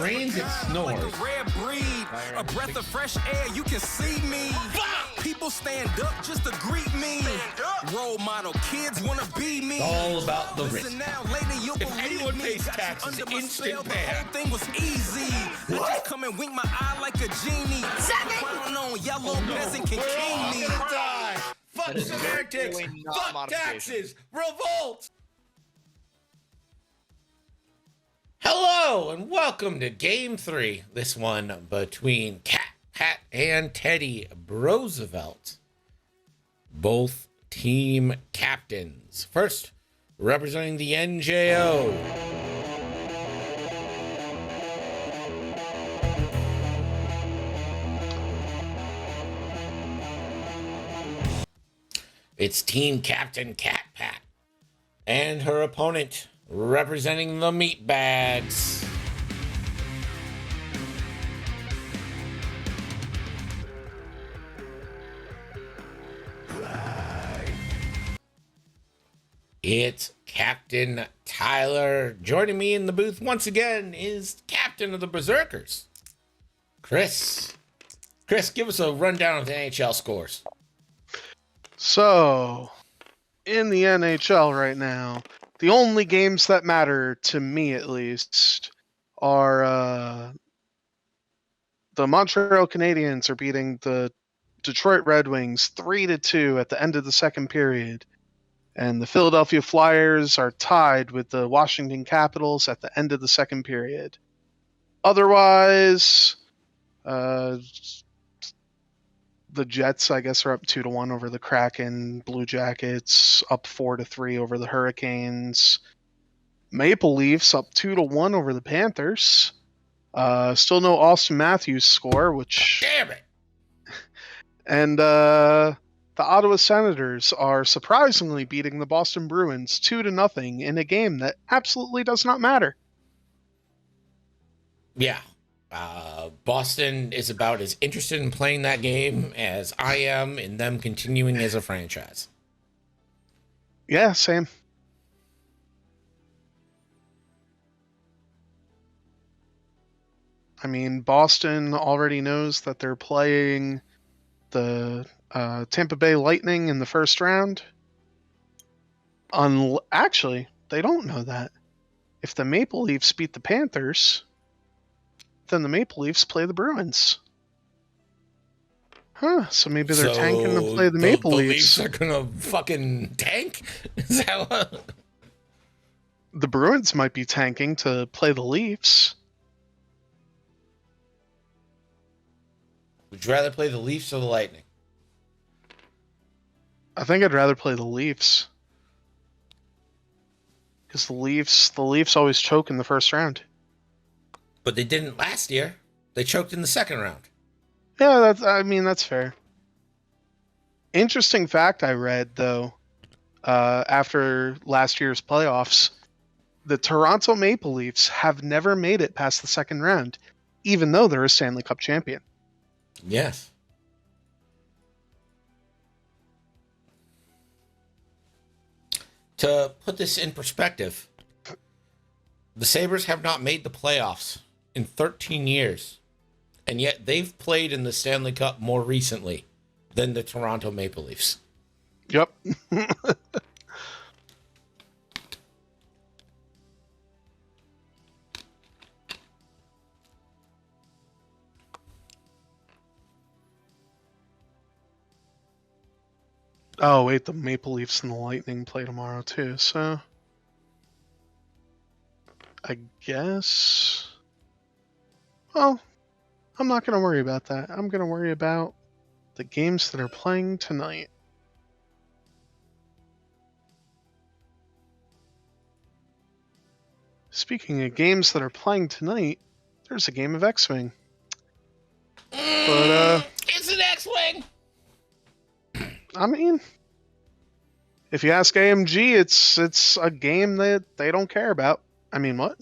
rains, it snores. Like a rare breed, a breath of fresh air, you can see me. People stand up just to greet me. Role model kids wanna be me. It's all about the risk. Now, later, you'll If anyone pays taxes, instant the pay. whole thing was easy. I just come and wink my eye like a genie. Crown on yellow peasant can We're all king me. gonna die. Fuck That is semantics. really not Fuck modification. taxes. Revolt. Hello and welcome to Game 3. This one between KATPAT and Teddy Roosevelt. Both team captains. First, representing the NJO. It's team captain KATPAT. And her opponent, representing the Meatbags. It's Captain Tyler. Joining me in the booth once again is Captain of the Berserkers, Chris. Chris, give us a rundown of the NHL scores. So, in the NHL right now, the only games that matter, to me at least, are the Montreal Canadiens are beating the Detroit Red Wings 3-2 at the end of the second period. And the Philadelphia Flyers are tied with the Washington Capitals at the end of the second period. Otherwise, the Jets, I guess, are up 2-1 over the Kraken. Blue Jackets up 4-3 over the Hurricanes. Maple Leafs up 2-1 over the Panthers. Still no Austin Matthews score, which... Damn it! And the Ottawa Senators are surprisingly beating the Boston Bruins 2-0 in a game that absolutely does not matter. Yeah. Boston is about as interested in playing that game as I am in them continuing as a franchise. Yeah, same. I mean, Boston already knows that they're playing the Tampa Bay Lightning in the first round. Actually, they don't know that. If the Maple Leafs beat the Panthers, then the Maple Leafs play the Bruins. Huh, so maybe they're tanking to play the Maple Leafs. The Leafs are gonna fucking tank? Is that what? The Bruins might be tanking to play the Leafs. Would you rather play the Leafs or the Lightning? I think I'd rather play the Leafs. Because the Leafs always choke in the first round. But they didn't last year. They choked in the second round. Yeah, that's fair. Interesting fact I read, though, after last year's playoffs, the Toronto Maple Leafs have never made it past the second round, even though they're a Stanley Cup champion. Yes. To put this in perspective, the Sabres have not made the playoffs in 13 years, and yet they've played in the Stanley Cup more recently than the Toronto Maple Leafs. Yep. Oh, wait, the Maple Leafs and the Lightning play tomorrow, too, so... I guess... Well, I'm not going to worry about that. I'm going to worry about the games that are playing tonight. Speaking of games that are playing tonight, there's a game of X-Wing. But, It's an X-Wing! I mean, if you ask AMG, it's a game that they don't care about. I mean, what?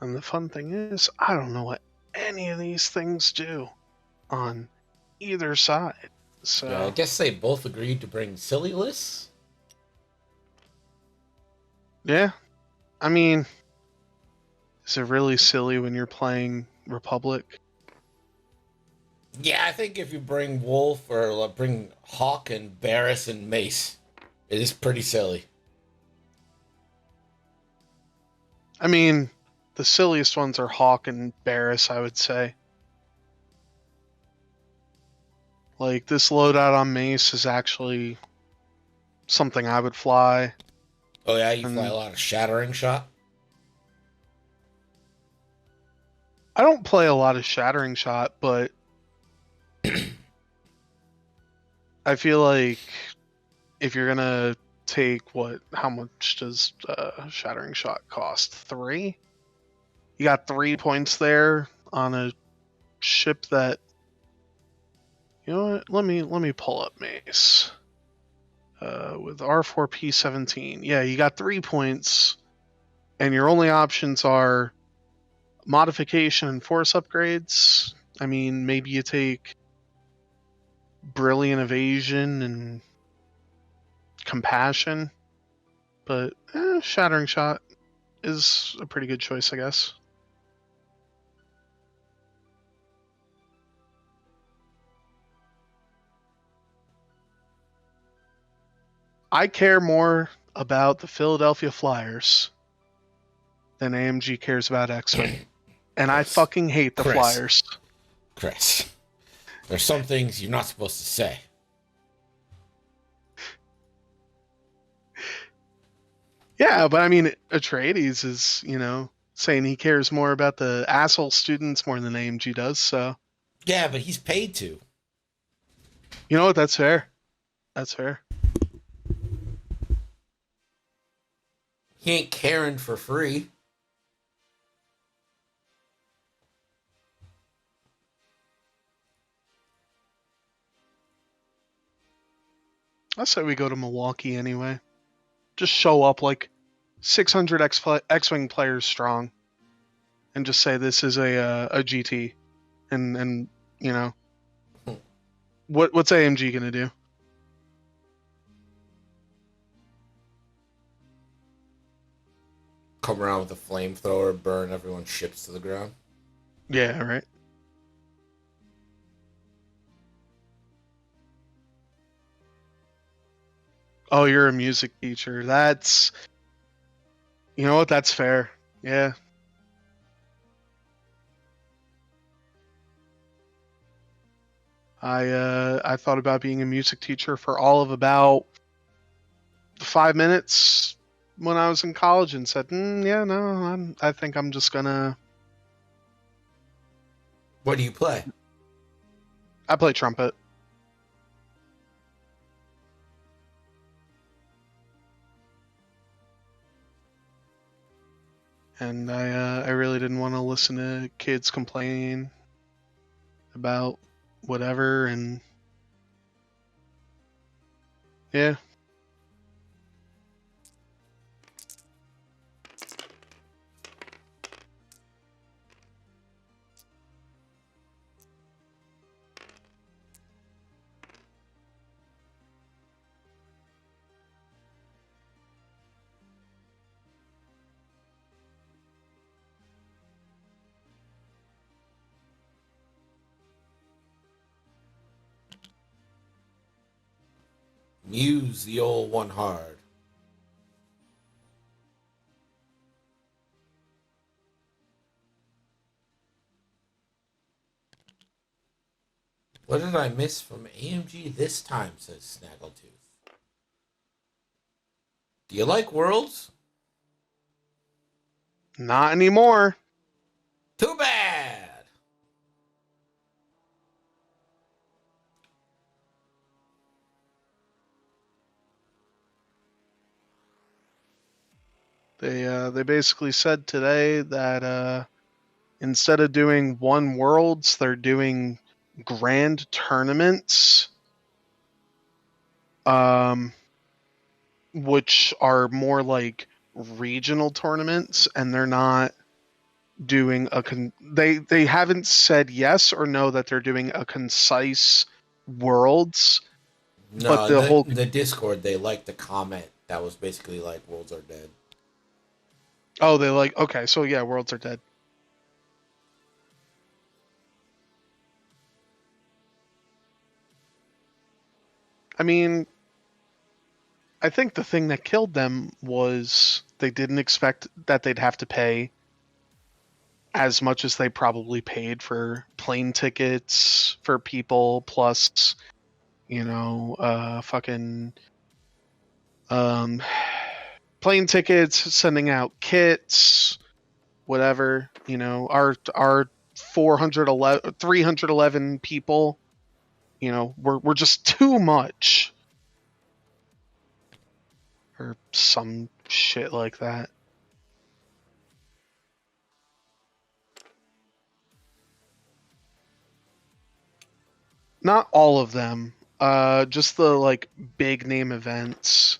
And the fun thing is, I don't know what any of these things do on either side. So Yeah, I guess they both agreed to bring silly lists. yeah, I mean, is it really silly when you're playing Republic? Yeah, I think if you bring Wolf or bring Hawk and Barris and Mace, it is pretty silly. I mean, the silliest ones are Hawk and Barris, I would say. Like, this loadout on Mace is actually something I would fly. Oh yeah, you fly a And lot of Shattering Shot. I don't play a lot of Shattering Shot, but I feel like if you're gonna take how much does Shattering Shot cost? 3? You got 3 points there on a ship that, you know what? Let me pull up Mace. With R4P17. Yeah, you got 3 points, and your only options are modification and force upgrades. I mean, maybe you take Brilliant Evasion and Compassion, but Shattering Shot is a pretty good choice, I guess. I care more about the Philadelphia Flyers than AMG cares about X-Wing. And I Chris. fucking hate the Chris. Flyers. Chris, there's some things you're not supposed to say. Yeah, but I mean, Atreides is, saying he cares more about the asshole students more than AMG does, so. Yeah, but he's paid to. You know what? That's fair. That's fair. He ain't caring for free. I say we go to Milwaukee anyway. Just show up like 600 X-Wing players strong, and just say this is a GT, and what's AMG gonna do? Come around with a flamethrower, burn everyone's ships to the ground. Yeah, right. Oh, you're a music teacher. You know what? That's fair. Yeah. I thought about being a music teacher for all of about 5 minutes when I was in college and said, yeah, no, I think I'm just gonna. What do you play? I play trumpet. And I really didn't want to listen to kids complaining about whatever, and yeah. Muse the old one hard. What did I miss from AMG this time, says Snaggletooth. Do you like Worlds? Not anymore. Too bad! They basically said today that instead of doing one Worlds, they're doing grand tournaments, which are more like regional tournaments, and they're not doing they haven't said yes or no that they're doing a concise Worlds, but No, the whole in the Discord they liked the comment that was basically like worlds are dead. oh they like okay, so yeah, Worlds are dead. I mean, I think the thing that killed them was they didn't expect that they'd have to pay as much as they probably paid for plane tickets for people, plus, fucking um, plane tickets, sending out kits, whatever. Our 311 people, we're just too much, or some shit like that. Not all of them. Just the like big name events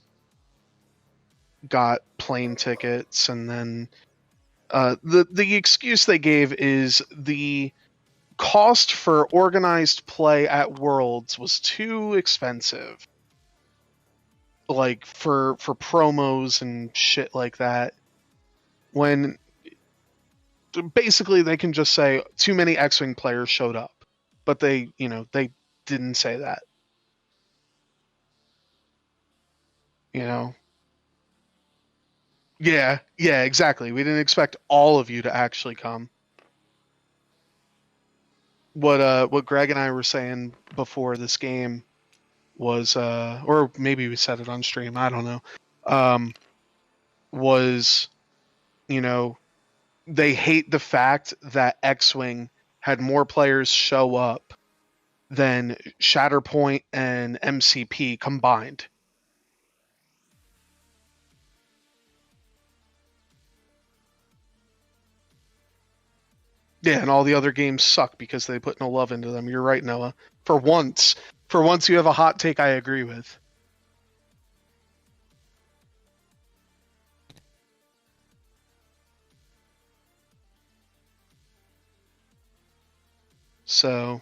got plane tickets, and then the excuse they gave is the cost for organized play at Worlds was too expensive. Like for promos and shit like that. When basically they can just say too many X-Wing players showed up. But they didn't say that. Yeah, exactly. We didn't expect all of you to actually come. What Greg and I were saying before this game was or maybe we said it on stream, I don't know. Was they hate the fact that X-Wing had more players show up than Shatterpoint and MCP combined. Yeah, and all the other games suck because they put no love into them. You're right, Noah. For once you have a hot take I agree with. So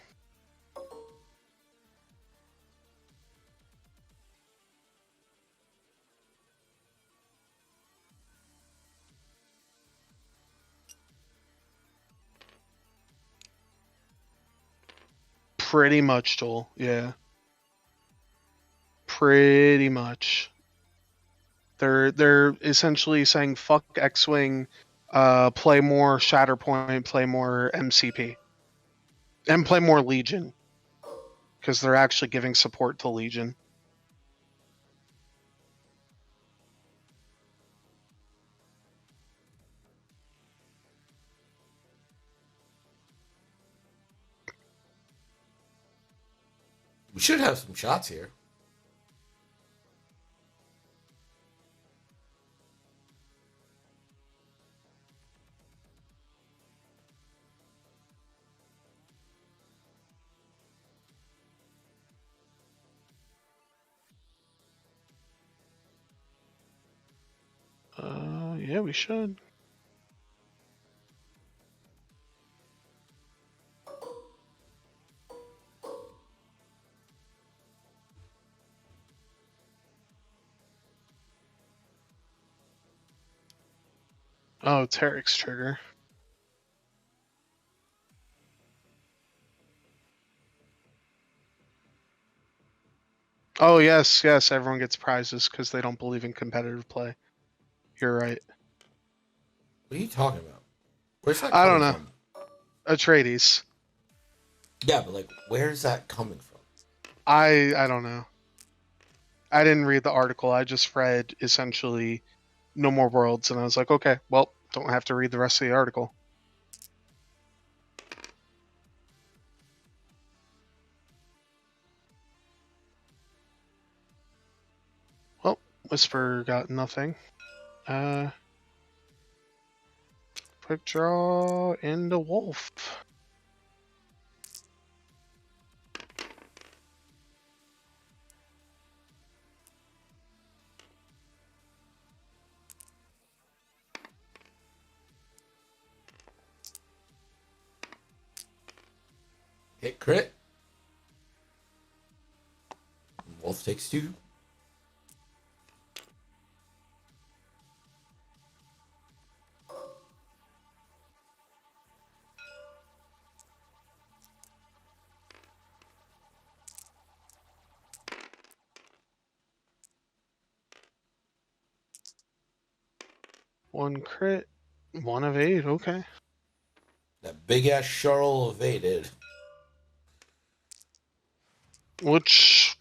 pretty much, Joel. Yeah. Pretty much. They're essentially saying fuck X-Wing, play more Shatterpoint, play more MCP, and play more Legion, because they're actually giving support to Legion. We should have some shots here. Yeah, we should. Oh, Tarek's trigger. Oh, yes, everyone gets prizes because they don't believe in competitive play. You're right. What are you talking about? Where's that I coming don't know. from? Atreides. Yeah, but like, where's that coming from? I don't know. I didn't read the article. I just read essentially No More Worlds, and I was like, okay, well, don't have to read the rest of the article. Well, Whisper got nothing. Quick draw into Wolf. Hit crit. Wolf takes 2. One crit, 1 of 8. Okay. That big ass Charl evaded. Which,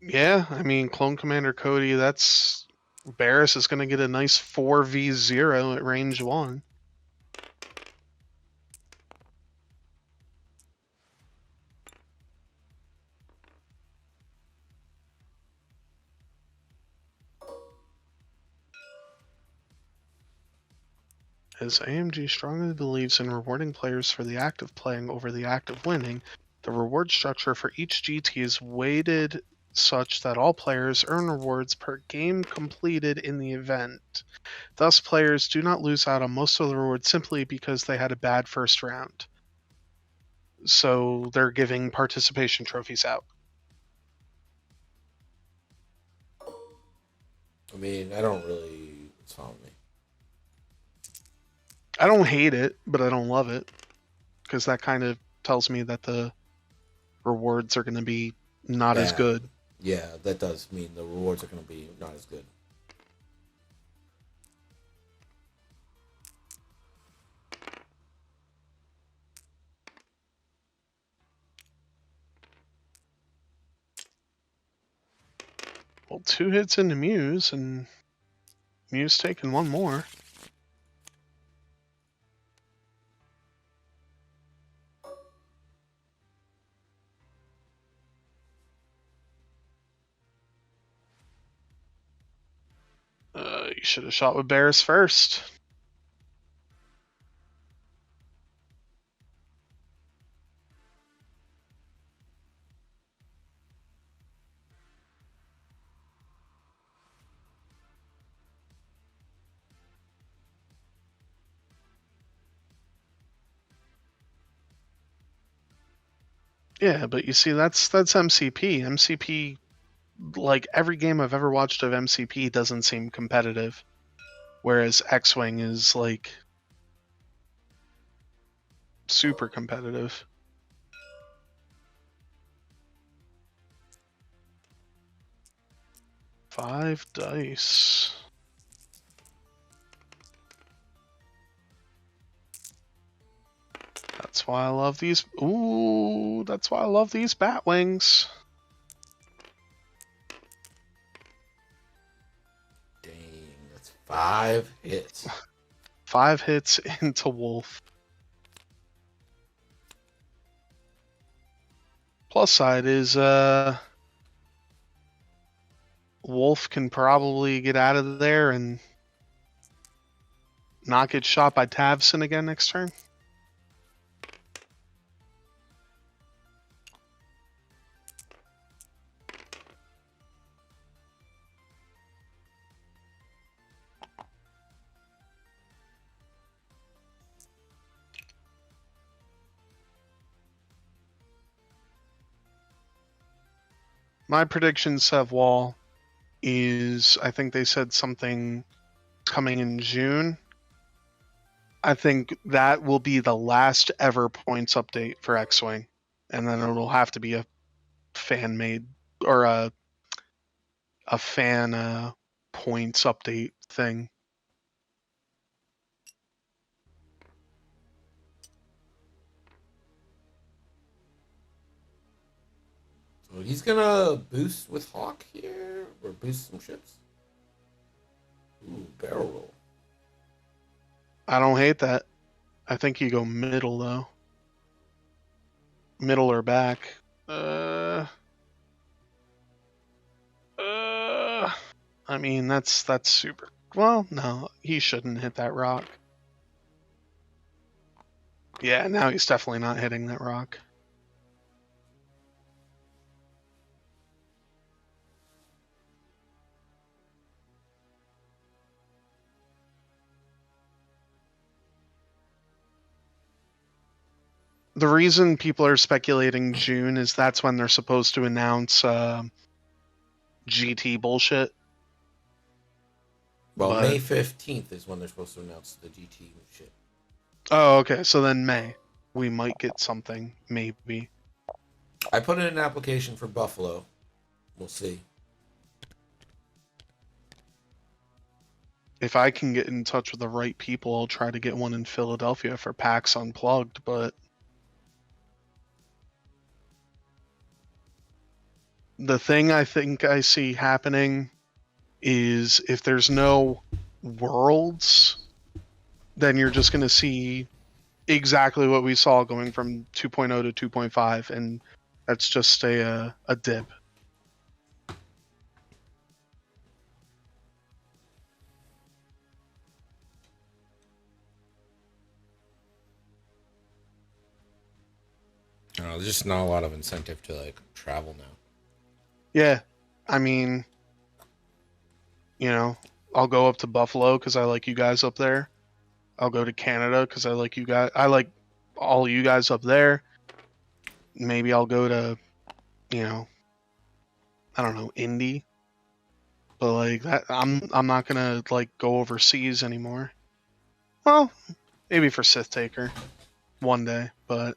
yeah, I mean, Clone Commander Cody, that's Barris is going to get a nice 4v0 at range 1. As AMG strongly believes in rewarding players for the act of playing over the act of winning, the reward structure for each GT is weighted such that all players earn rewards per game completed in the event. Thus, players do not lose out on most of the rewards simply because they had a bad first round. So they're giving participation trophies out. I mean, I don't really. It's fine with me. I don't hate it, but I don't love it, because that kind of tells me that the rewards are going to be not as good. Yeah, that does mean the rewards are going to be not as good. Well, 2 hits into Muse, and Muse taking 1 more. You should have shot with Barris first. Yeah, but you see, that's MCP. MCP, like every game I've ever watched of MCP, doesn't seem competitive, whereas X-Wing is like super competitive. Five dice. That's why I love these. Ooh, that's why I love these bat wings. Dang, that's 5 hits. 5 hits into Wolf. Plus side is Wolf can probably get out of there and not get shot by Tavson again next turn. My prediction, Sev Wall, is I think they said something coming in June. I think that will be the last ever points update for X-Wing. And then it'll have to be a fan made or a fan points update thing. So he's gonna boost with Hawk here, or boost some ships. Ooh, barrel roll. I don't hate that. I think you go middle though. Middle or back. I mean that's super. Well, no, he shouldn't hit that rock. Yeah, now he's definitely not hitting that rock. The reason people are speculating June is that's when they're supposed to announce GT bullshit. Well, But- May 15th is when they're supposed to announce the GT shit. Oh, okay. So then May, we might get something, maybe. I put in an application for Buffalo. We'll see. If I can get in touch with the right people, I'll try to get one in Philadelphia for PAX Unplugged, but the thing I think I see happening is if there's no worlds, then you're just going to see exactly what we saw going from 2.0 to 2.5, and that's just a dip. I don't know, there's just not a lot of incentive to like travel now. Yeah, I mean, I'll go up to Buffalo because I like you guys up there. I'll go to Canada because I like you guys. I like all you guys up there. Maybe I'll go to, I don't know, Indy. But like that, I'm not gonna like go overseas anymore. Well, maybe for Sith Taker, one day, but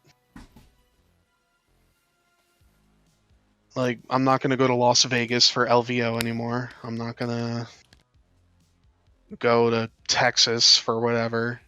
like I'm not gonna go to Las Vegas for LVO anymore. I'm not gonna go to Texas for whatever.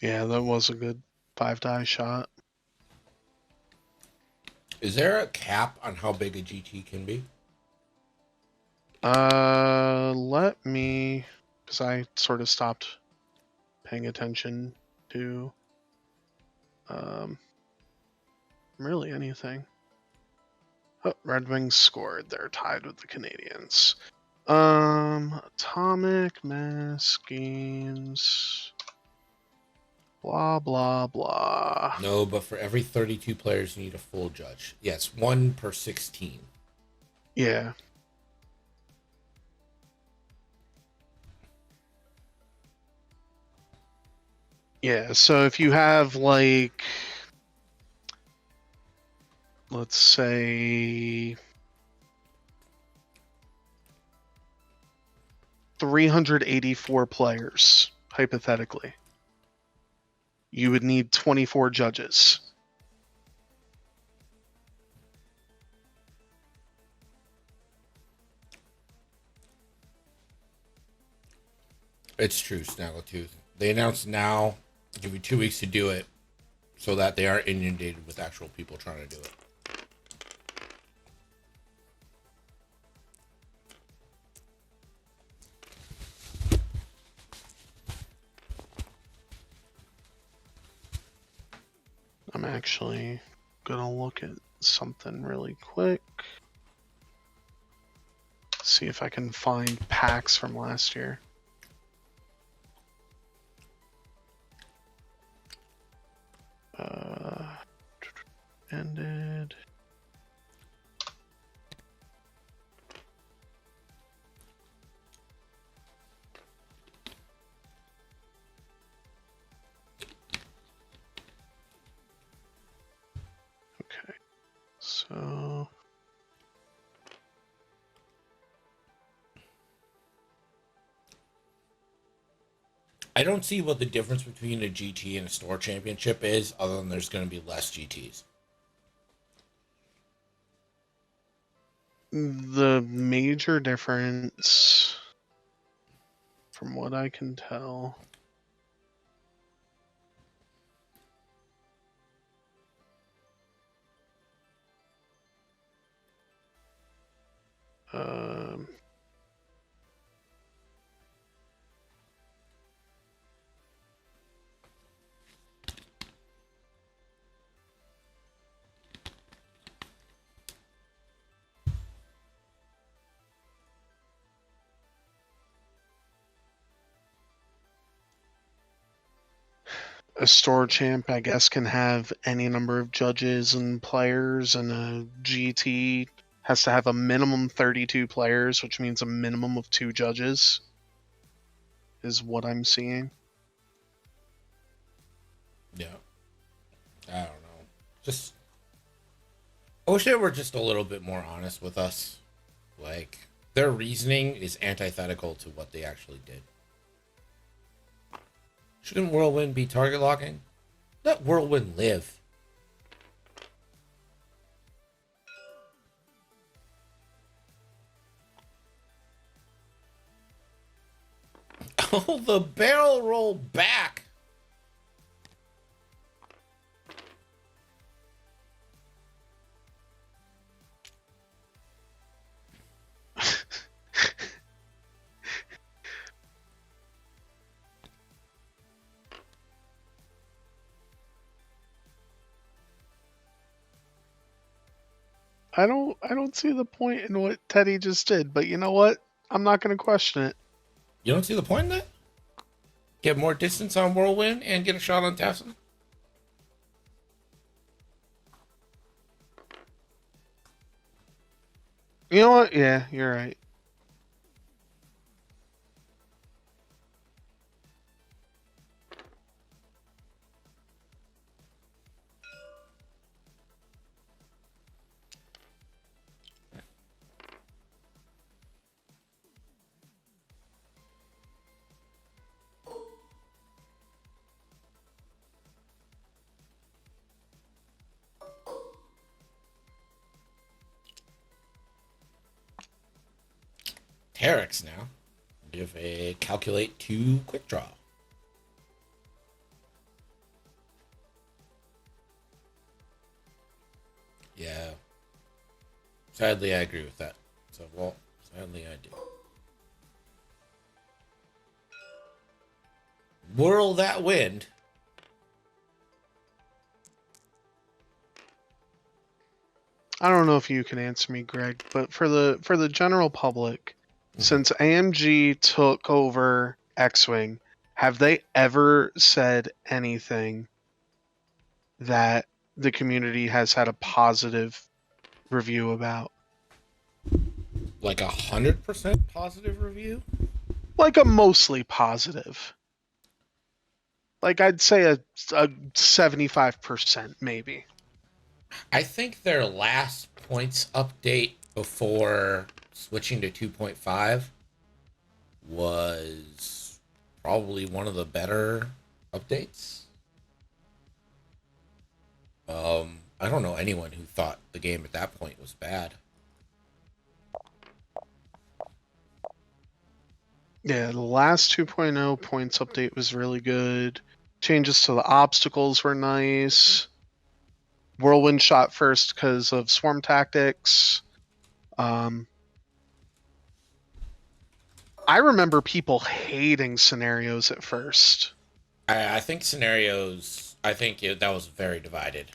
Yeah, that was a good 5-die shot. Is there a cap on how big a GT can be? Let me, because I sort of stopped paying attention to, really anything. Oh, Red Wings scored. They're tied with the Canadians. Atomic mass games. Blah, blah, blah. No, but for every 32 players, you need a full judge. Yes, 1 per 16. Yeah. Yeah, so if you have like, let's say 384 players, hypothetically, you would need 24 judges. It's true, Snaggletooth. They announced now, give you 2 weeks to do it, so that they aren't inundated with actual people trying to do it. I'm actually gonna look at something really quick. See if I can find packs from last year. Ended. Okay, so I don't see what the difference between a GT and a store championship is, other than there's going to be less GTs. The major difference, from what I can tell, um, a store champ, I guess, can have any number of judges and players, and a GT has to have a minimum 32 players, which means a minimum of 2 judges, is what I'm seeing. Yeah. I don't know. Just, I wish they were just a little bit more honest with us. Like, their reasoning is antithetical to what they actually did. Shouldn't Whirlwind be target locking? Let Whirlwind live. Oh, the barrel roll back. I don't see the point in what Teddy just did, but you know what? I'm not going to question it. You don't see the point in that? Get more distance on Whirlwind and get a shot on Tafson? You know what? Yeah, you're right. Terex now. Give a calculate 2 quick draw. Yeah. Sadly, I agree with that. So, well, sadly, I do. Whirl that wind. I don't know if you can answer me, Greg, but for the general public, since AMG took over X-Wing, have they ever said anything that the community has had a positive review about? Like 100% positive review? Like a mostly positive. Like I'd say a 75% maybe. I think their last points update before switching to 2.5 was probably one of the better updates. I don't know anyone who thought the game at that point was bad. Yeah, the last 2.0 points update was really good. Changes to the obstacles were nice. Whirlwind shot first because of swarm tactics. I remember people hating scenarios at first. I think scenarios, that was very divided.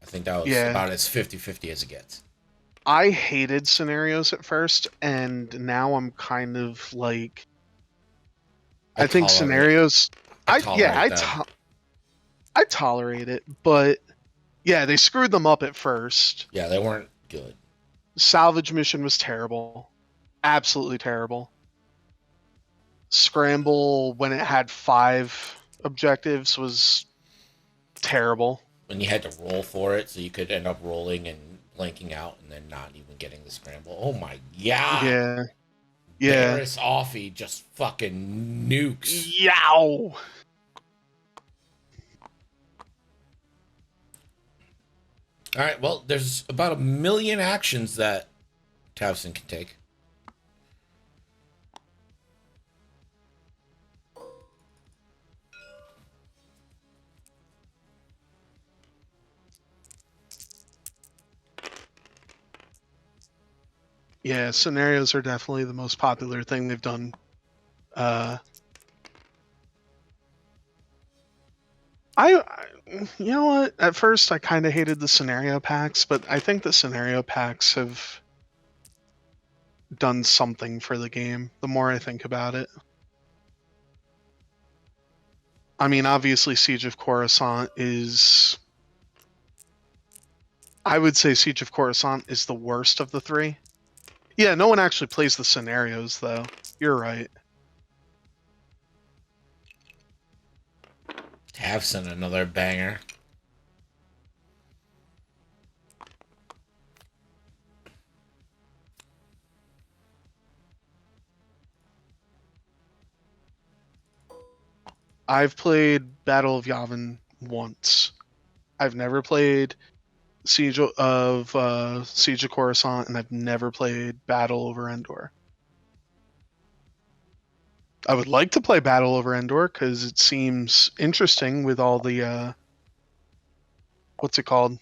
I think that was Yeah. about as 50-50 as it gets. I hated scenarios at first, and now I'm kind of like, I think scenarios. I tolerate it, but yeah, they screwed them up at first. Yeah, they weren't good. Salvage mission was terrible, absolutely terrible. Scramble when it had 5 objectives was terrible. When you had to roll for it, so you could end up rolling and blanking out and then not even getting the scramble. Oh my god! Yeah. Barris Offie just fucking nukes. Yow! All right, well, there's about 1 million actions that Towson can take. Yeah, scenarios are definitely the most popular thing they've done. You know what? At first, I kind of hated the scenario packs, but I think the scenario packs have done something for the game. The more I think about it, I mean, obviously, Siege of Coruscant is. I would say Siege of Coruscant is the worst of the three. Yeah, no one actually plays the scenarios, though. You're right. Towson, another banger. I've played Battle of Yavin once. I've never played Siege of Coruscant, and I've never played Battle over Endor. I would like to play Battle over Endor because it seems interesting with all the what's it called,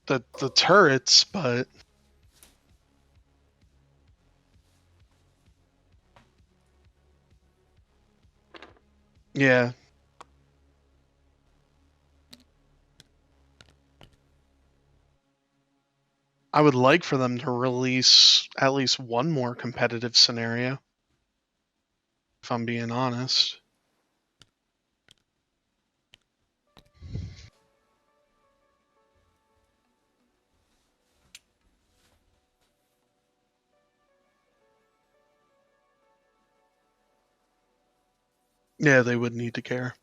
the turrets, but yeah, I would like for them to release at least one more competitive scenario, if I'm being honest. Yeah, they would need to care.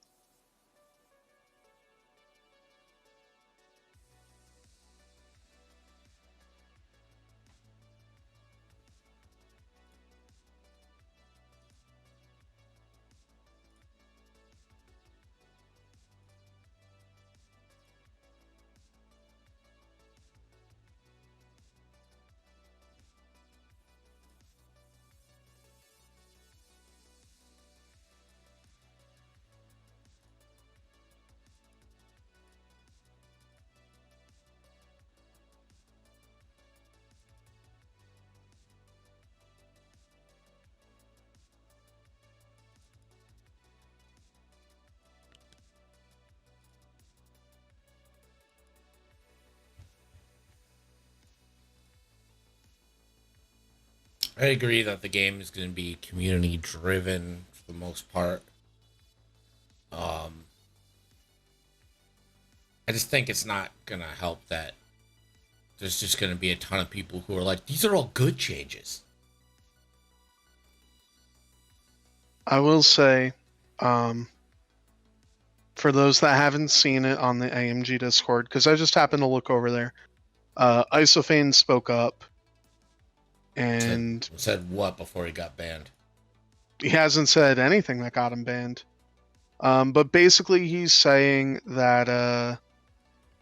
I agree that the game is going to be community driven for the most part. I just think it's not going to help that there's just going to be a ton of people who are like, these are all good changes. I will say, for those that haven't seen it on the AMG Discord, because I just happened to look over there, Isophane spoke up, and Said what before he got banned? he hasn't said anything that got him banned. But basically, he's saying that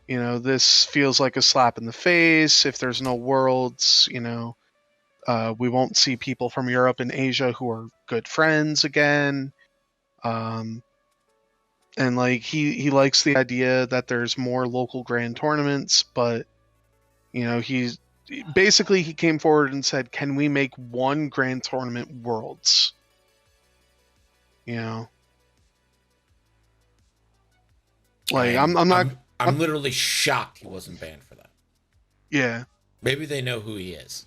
this feels like a slap in the face. If there's no worlds, we won't see people from Europe and Asia who are good friends again. And like he likes the idea that there's more local grand tournaments, but he's basically he came forward and said, "Can we make one grand tournament worlds?" You know, like I'm not. I'm literally shocked he wasn't banned for that. Yeah. Maybe they know who he is.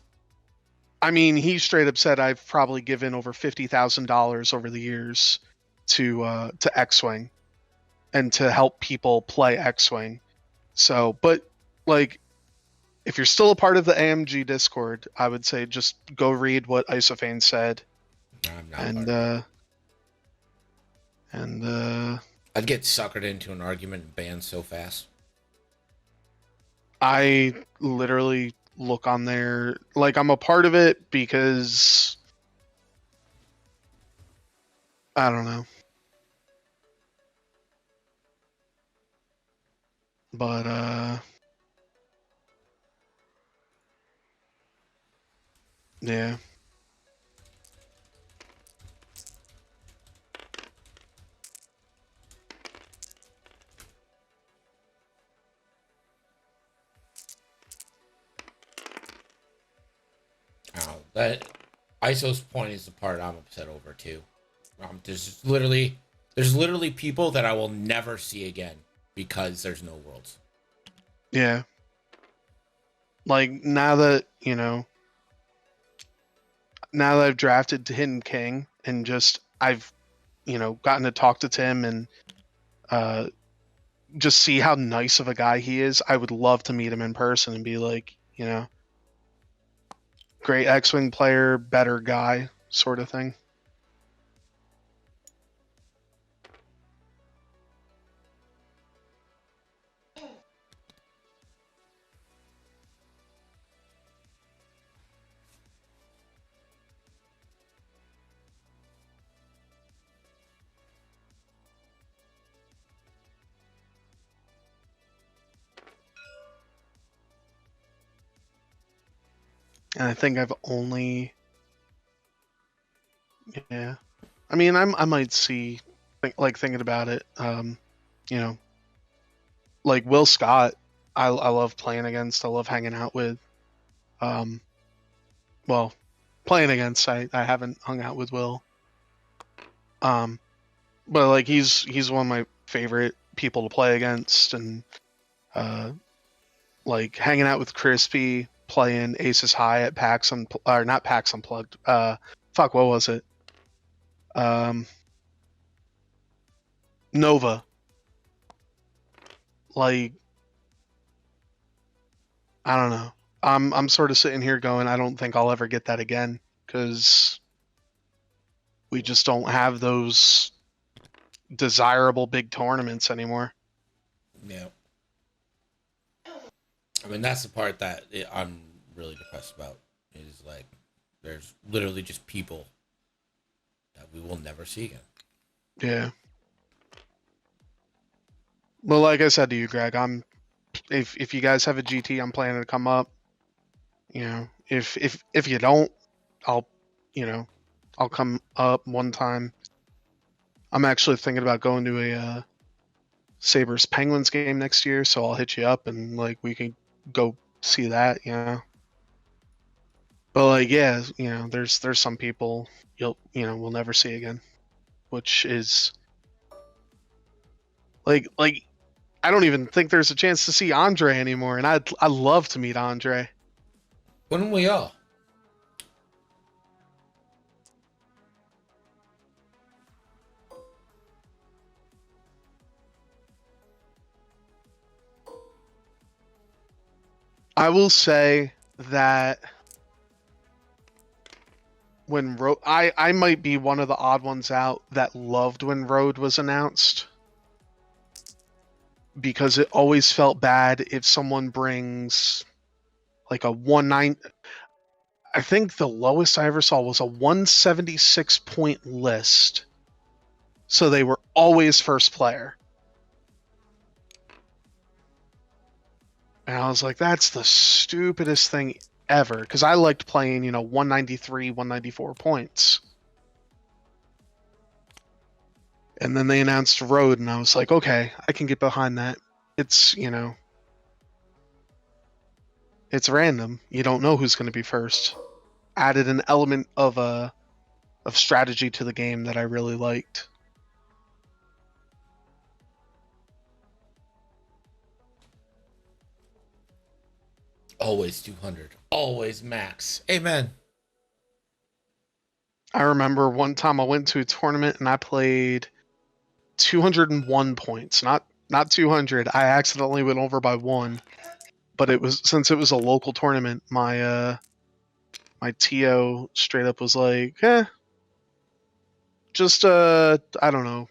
I mean, he straight up said, "I've probably given over $50,000 over the years to X-Wing and to help people play X-Wing." So, but like, if you're still a part of the AMG Discord, I would say just go read what Isophane said. I'm not and I'd get suckered into an argument and banned so fast. I literally look on there like I'm a part of it because I don't know. But Yeah. That ISO's point is the part I'm upset over too. There's literally people that I will never see again because there's no worlds. Yeah. Like now that, now that I've drafted Hidden King and just I've, gotten to talk to Tim and uh just see how nice of a guy he is, I would love to meet him in person and be like, great X-Wing player, better guy, sort of thing. And I think I've only, yeah. I mean, I might see, thinking about it. You know, like Will Scott, I love playing against. I love hanging out with. Um, well, playing against, I haven't hung out with Will. But like he's one of my favorite people to play against, and like hanging out with Crispy, playing Aces High at PAX or not PAX Unplugged. Fuck, what was it? Nova. Like, I don't know. I'm sort of sitting here going, I don't think I'll ever get that again because we just don't have those desirable big tournaments anymore. Yeah. I mean, that's the part that I'm really depressed about. Is like, there's literally just people that we will never see again. Yeah. Well, like I said to you, Greg, if you guys have a GT, I'm planning to come up. If you don't, I'll I'll come up one time. I'm actually thinking about going to a Sabres Penguins game next year, so I'll hit you up and like we can go see that. But like, yeah, there's some people we'll never see again, which is like I don't even think there's a chance to see Andre anymore, and I love to meet Andre. Wouldn't we all? I will say that when Road, I might be one of the odd ones out that loved when Road was announced because it always felt bad if someone brings like a 19. I think the lowest I ever saw was a 176 point list, so they were always first player. And I was like, that's the stupidest thing ever because I liked playing 193, 194 points. And then they announced Road, and I was like, okay, I can get behind that. It's it's random. You don't know who's going to be first. Added an element of strategy to the game that I really liked. Always 200. Always max. Amen. I remember one time I went to a tournament and I played 201 points, not 200. I accidentally went over by one, but since it was a local tournament, my TO straight up was like, just I don't know,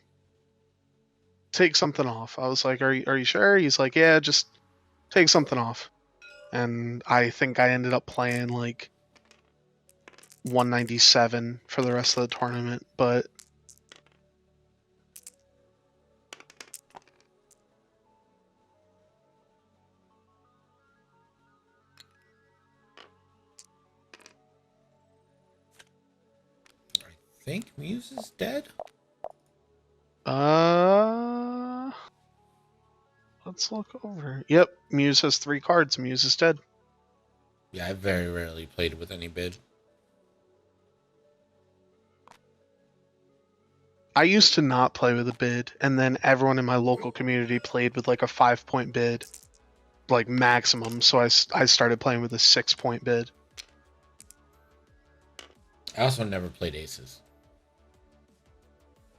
take something off. I was like, are you sure? He's like, yeah, just take something off. And I think I ended up playing like 197 for the rest of the tournament, but think Muse is dead. Let's look over. Yep, Muse has 3 cards. Muse is dead. Yeah, I very rarely played with any bid. I used to not play with a bid, and then everyone in my local community played with like a 5-point bid, like maximum. So I started playing with a 6-point bid. I also never played aces.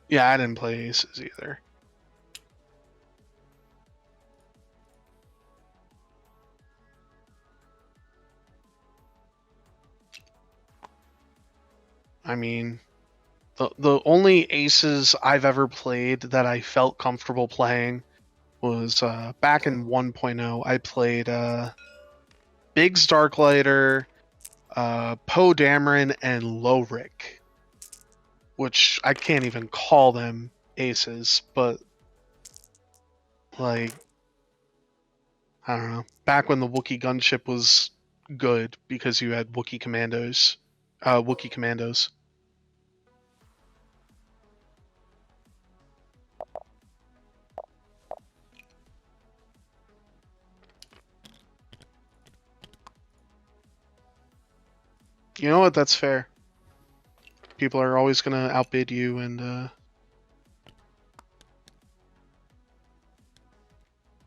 Yeah, I didn't play aces either. I mean, the only aces I've ever played that I felt comfortable playing was back in 1.0. I played Biggs Darklighter, Poe Dameron, and Lowrick, which I can't even call them aces, but like, I don't know. Back when the Wookiee gunship was good because you had Wookiee commandos. Wookiee commandos. You know what? That's fair. People are always gonna outbid you, and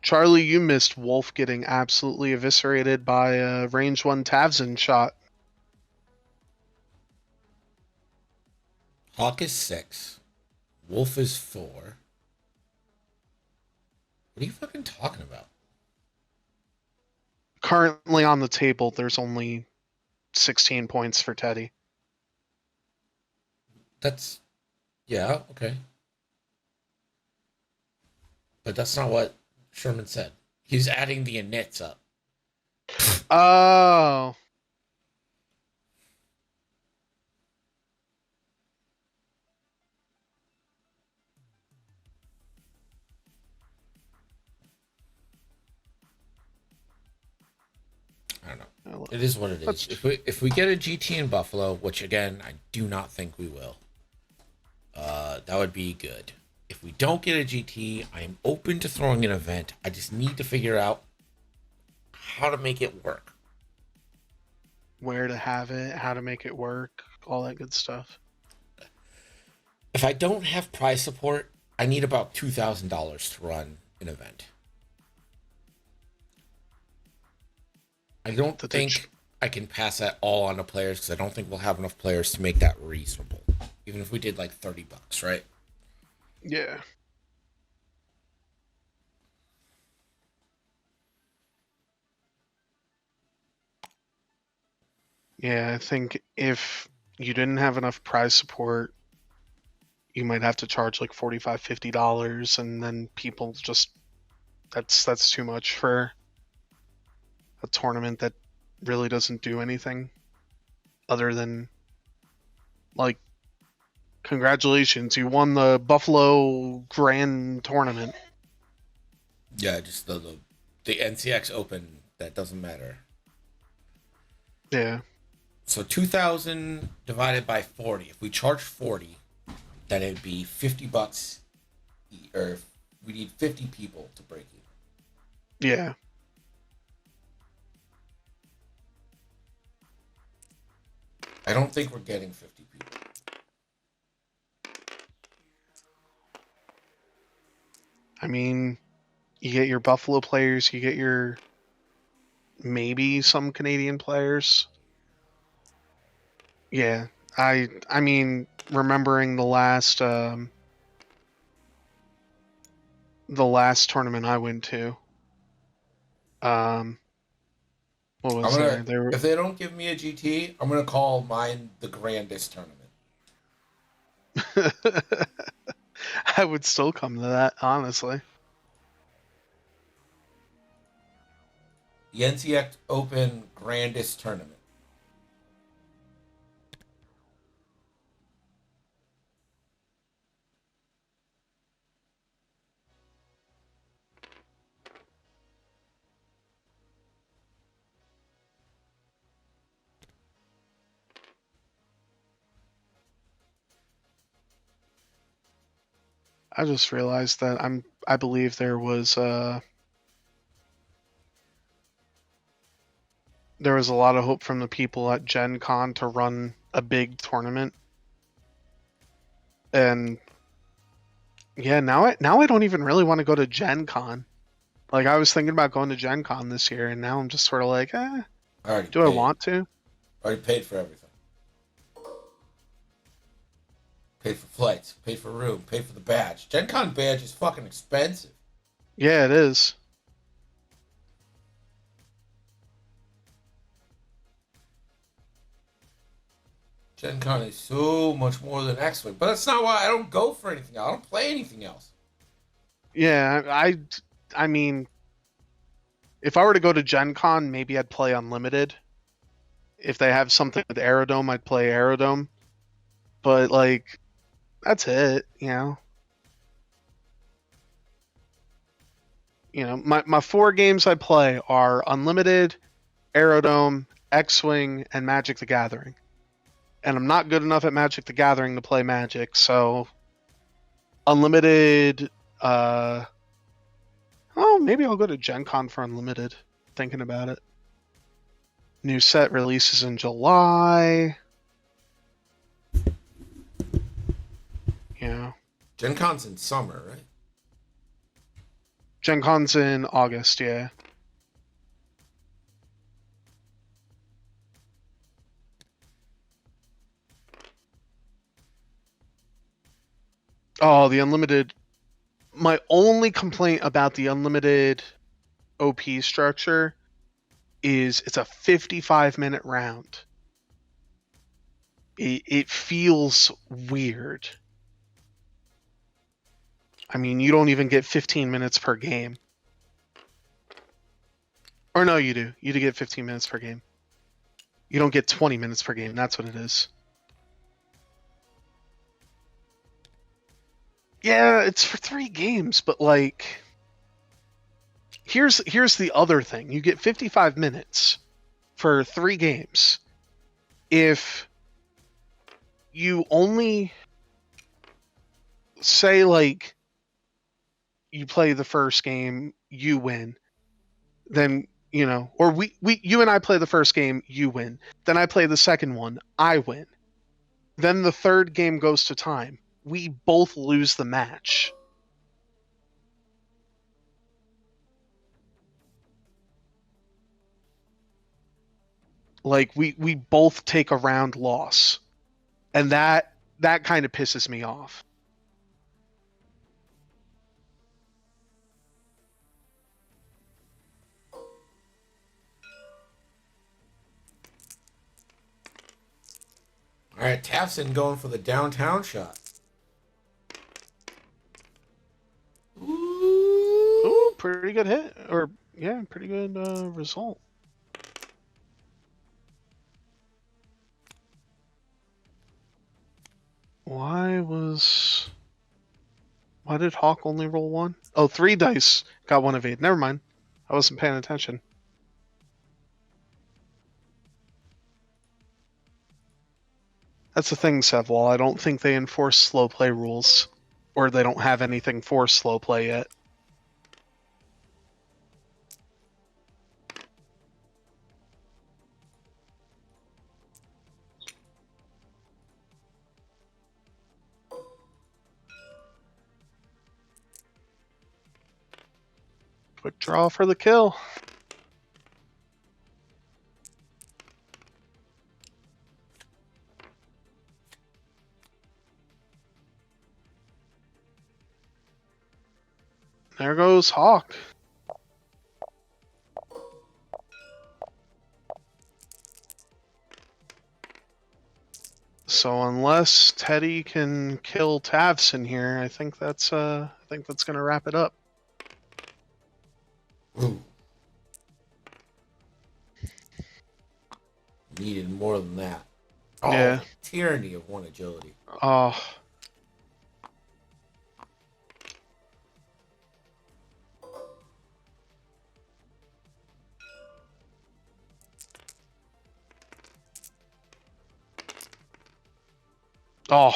Charlie, you missed Wolf getting absolutely eviscerated by a range 1 Tavzin shot. Hawk is 6. Wolf is 4. What are you fucking talking about? Currently on the table, there's only 16 points for Teddy. That's... Yeah, okay. But that's not what Sherman said. He's adding the inits up. Oh. I don't know. It is what it is. If we get a GT in Buffalo, which again I do not think we will, that would be good. If we don't get a GT, I am open to throwing an event. I just need to figure out how to make it work. Where to have it, how to make it work, all that good stuff. If I don't have prize support, I need about $2,000 to run an event. I don't think I can pass that all on to players because I don't think we'll have enough players to make that reasonable. Even if we did like $30, right? Yeah. Yeah, I think if you didn't have enough prize support, you might have to charge like $45, $50, and then people just that's too much for a tournament that really doesn't do anything other than like, congratulations, you won the Buffalo Grand Tournament. Yeah, just the NCX Open, that doesn't matter. Yeah. So 2,000 divided by 40. If we charge 40, then it'd be $50, or we need 50 people to break even. Yeah. I don't think we're getting 50 people. I mean, you get your Buffalo players, you get your maybe some Canadian players. Yeah. I mean, remembering the last tournament I went to. What was there? There were... If they don't give me a GT, I'm gonna call mine the grandest tournament. I would still come to that, honestly. The NCX Open grandest tournament. I just realized that I believe there was a lot of hope from the people at Gen Con to run a big tournament. And yeah, now I don't even really want to go to Gen Con. Like, I was thinking about going to Gen Con this year, and now I'm just sort of like, I already do paid. I want to? Already paid for everything. Paid for flights, paid for room, paid for the badge. Gen Con badge is fucking expensive. Yeah, it is. Gen Con is so much more than X-Wing. But that's not why I don't go for anything else. I don't play anything else. Yeah, I mean, if I were to go to Gen Con, maybe I'd play Unlimited. If they have something with Aerodome, I'd play Aerodome. But, like, that's it, you know? My 4 games I play are Unlimited, Aerodome, X-Wing, and Magic the Gathering. And I'm not good enough at Magic the Gathering to play Magic, so Unlimited, maybe I'll go to Gen Con for Unlimited, thinking about it. New set releases in July. Yeah. Gen Con's in summer, right? Gen Con's in August, yeah. Oh, the Unlimited. My only complaint about the Unlimited OP structure is it's a 55-minute round. It feels weird. I mean, you don't even get 15 minutes per game. Or no, you do. You do get 15 minutes per game. You don't get 20 minutes per game. That's what it is. Yeah, it's for 3 games, but like, here's the other thing. You get 55 minutes for 3 games. If you only say, like, you play the first game, you win, then, or you and I play the first game, you win. Then I play the second one, I win. Then the third game goes to time. We both lose the match. Like, we both take a round loss. And that kind of pisses me off. All right, Tafson going for the downtown shot. Ooh, pretty good hit. Or, yeah, pretty good result. Why did Hawk only roll 1? Oh, 3 dice got 1 evade. Never mind. I wasn't paying attention. That's the thing, Sevwall. I don't think they enforce slow play rules. Or they don't have anything for slow play yet. Quick draw for the kill. There goes Hawk. So unless Teddy can kill Tavson here, I think that's gonna wrap it up. Ooh. Needed more than that. Oh, Yeah. tyranny of 1 agility. Oh. Oh.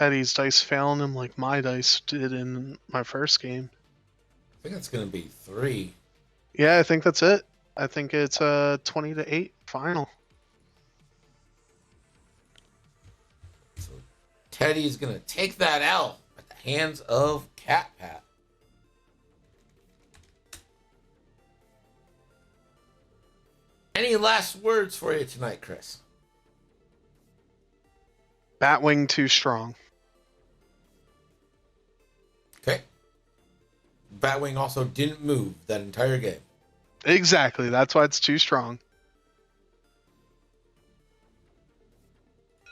Teddy's dice failing him like my dice did in my first game. I think it's going to be 3. Yeah, I think that's it. I think it's a 20-8 final. So Teddy's going to take that L at the hands of KATPAT. Any last words for you tonight, Chris? Batwing too strong. Okay. Batwing also didn't move that entire game. Exactly. That's why it's too strong.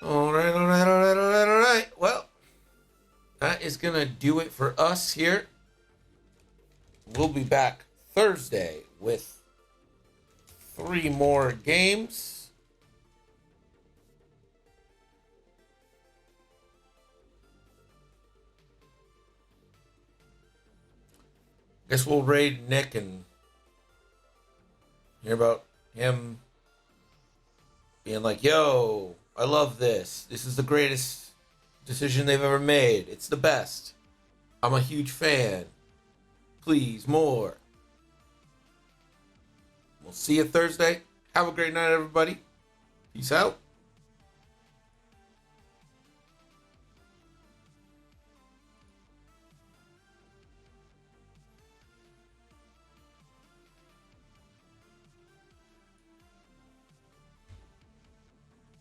All right. Well, that is going to do it for us here. We'll be back Thursday with 3 more games. Guess we'll raid Nick and hear about him being like, yo, I love this. This is the greatest decision they've ever made. It's the best. I'm a huge fan. Please, more. We'll see you Thursday. Have a great night, everybody. Peace out.